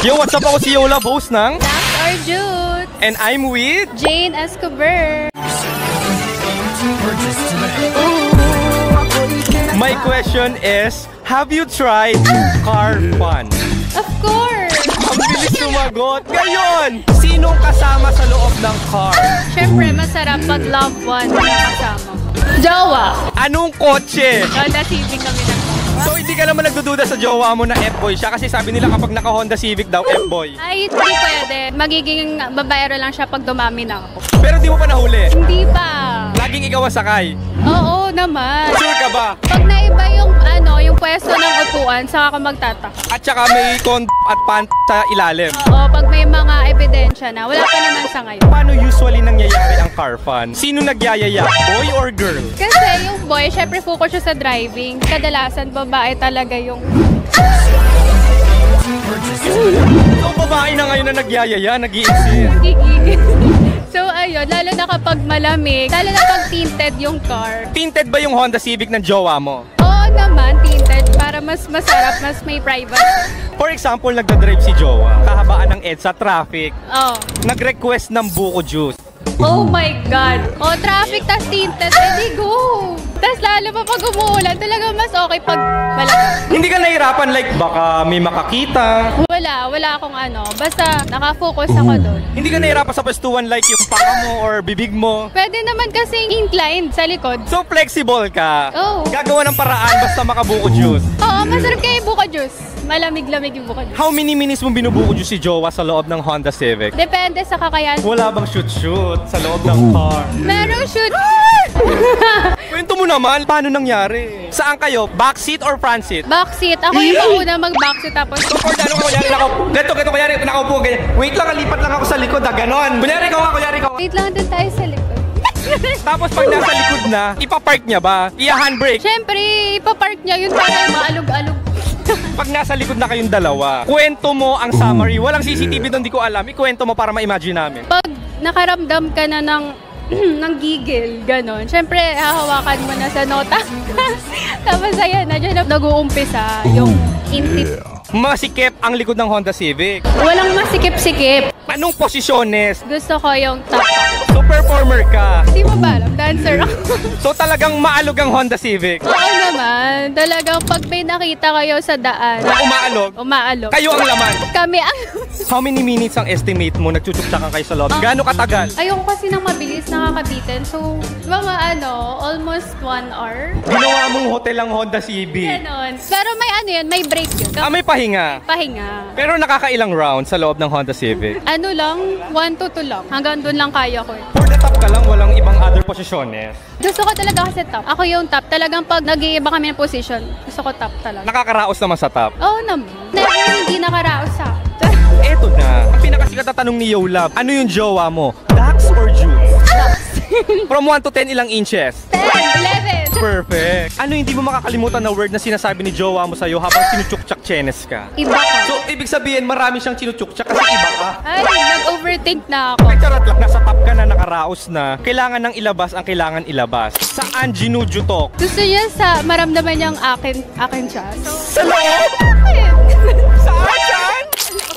Yo, what's up? Ako si Yola, host ng Dax or Jude. And I'm with Jane Escobar. My question is, have you tried car fun? Of course! Ang bilis sumagot. Ngayon, sinong kasama sa loob ng car? Siyempre, masarap pag loved one yung kasama. Jowa! Anong kotse? Honda Civic kami na. So, hindi ka naman nagdududa sa jowa mo na F-boy siya kasi sabi nila kapag naka-Honda Civic daw, F-boy. Ay, hindi pwede. Magiging babaero lang siya pag dumami na ako. Pero di mo pa nahuli? Hindi pa. Laging ikaw ang sakay? Oo naman. Sure ka ba? Pag naiba yung pwesto ng upuan, saka ka magtatak. At saka may at pant sa ilalim. Oo, pag may mga ebidensya na. Wala pa naman sa ngayon. Paano usually nangyayari ang car fun? Sino nagyayaya? Boy or girl? Kasi yung boy, syempre focus siya sa driving. Kadalasan, babae talaga yung... So, babae na ngayon na nagyayaya, nag-iisip. Gigigil. So, ayun, lalo na kapag malamig, lalo na pag tinted yung car. Tinted ba yung Honda Civic ng jowa mo? Oo naman, tinted. Para mas masarap, mas may privacy. For example, nagdadrive si jowa. Kahabaan ng EDSA traffic. Oh. Nag-request ng buko juice. Oh my God! Oh, traffic tas tinted, edi go! Tas lalo pa pag umuulan, talaga mas okay pag malamig. Hindi ka nahirapan like baka may makakita? Wala akong ano. Basta nakafocus ako doon. Hindi ka nahirapan sa pwestuhan like yung panga mo or bibig mo? Pwede naman kasing inclined sa likod. So flexible ka? Oo. Gagawa ng paraan basta makabuko juice? Oo, masarap kayo yung buka juice. Malamig-lamig yung buka juice. How many minutes mo binubuko juice si jowa sa loob ng Honda Civic? Depende sa kakayahan. Wala bang shoot-shoot sa loob ng car? Merong shoot. Kwento mo naman, paano nangyari? Saan kayo? Backseat or frontseat? Backseat. Ako yung mauna mag-backseat tapos... So for ano ka, kunyari ganito, kunyari, nakaupo, ganyan. Wait lang, lipat lang ako sa likod, ganon. Kunyari ka. Wait lang din tayo sa likod. Tapos pag nasa likod na, ipapark niya ba? Handbrake? Siyempre, ipapark niya yun para maalog-alog. Pag nasa likod na kayong dalawa, kwento mo ang summary. Walang CCTV doon, di ko alam. Ikwento mo para ma-imagine namin. Pag nakaramdam ka na ng gigil, ganon. Siyempre, hahawakan mo na sa nota. Tapos ayan, na dyan nag-uumpisa yung intip. Masikip ang likod ng Honda Civic. Walang masikip-sikip. Anong posisyones? Gusto ko yung top. So performer ka. Hindi mo ba alam? Dancer ako. So talagang maalog ang Honda Civic. Oo naman. Talagang pag may nakita kayo sa daan. Na umaalog. Kayo ang laman. Kami ang... How many minutes ang estimate mo nagchuchuksakan kayo sa loob? Gaano katagal? Ayoko kasi nang mabilis nakakabitin. So, mga almost 1 hour. Ginawa mong hotel ang Honda Civic. Ganon. Pero may may break yun. May pahinga. Pahinga. Pero nakakailang rounds sa loob ng Honda Civic? Ano lang, 1 to 2 lang. Hanggang doon lang kaya ko. For the top ka lang, walang ibang other posisyones? Gusto ko talaga kasi top. Ako yung top. Talagang pag nag-iiba kami ng position, gusto ko top talaga. Nakakaraos naman sa top? Oo naman. Never hindi nakaraos sa Eto na, ang pinakasikat na tanong ni Yola, ano yung jowa mo? Dax or Jude? Dax. From 1 to 10, ilang inches? 10, 11. Perfect. Ano hindi mo makakalimutan na word na sinasabi ni jowa mo sa'yo habang sinuchukchak chenes ka? Iba ka. So, ibig sabihin, marami siyang sinuchukchak kasi iba ka? Ay, nag-overthink na ako. Ay, charot lang. Nasa top ka na, nakaraos na. Kailangan ng ilabas ang kailangan ilabas. Saan ginujutok? Gusto niya maramdaman niyang akin siya. So, sa loob? Akin. Saan?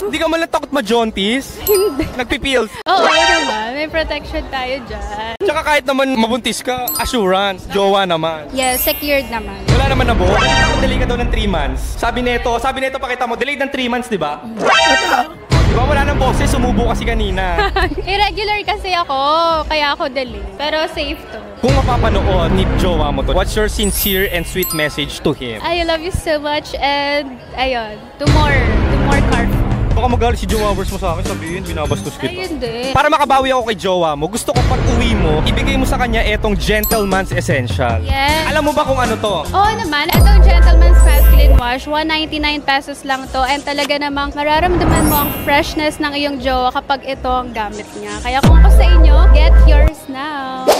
Hindi ka man lang takot ma-jaunties? Hindi. Nagpipills? Oo naman. May protection tayo dyan. Tsaka kahit naman mabuntis ka, assurance, jowa naman. Yes, secured naman. Wala naman na buo. Delay ka daw ng 3 months. Sabi nito, pakita mo, delayed ng 3 months, di ba? Di ba wala nang boses, sumubo kasi kanina. Irregular kasi ako, kaya ako delay. Pero safe to. Kung mapapanood ni jowa mo to, what's your sincere and sweet message to him? I love you so much and ayun, to more car. Baka magalit si jowawers mo sa akin, sabihin, binabastos kita. Ay, hindi. Para makabawi ako kay jowa mo, gusto ko pag uwi mo, ibigay mo sa kanya etong Gentleman's Essential. Yes. Alam mo ba kung ano to? Oo naman, itong Gentleman's Masculine Wash, 199 pesos lang to. And talaga namang mararamdaman mo ang freshness ng iyong jowa kapag ito ang gamit niya. Kaya kung ako sa inyo, get yours now.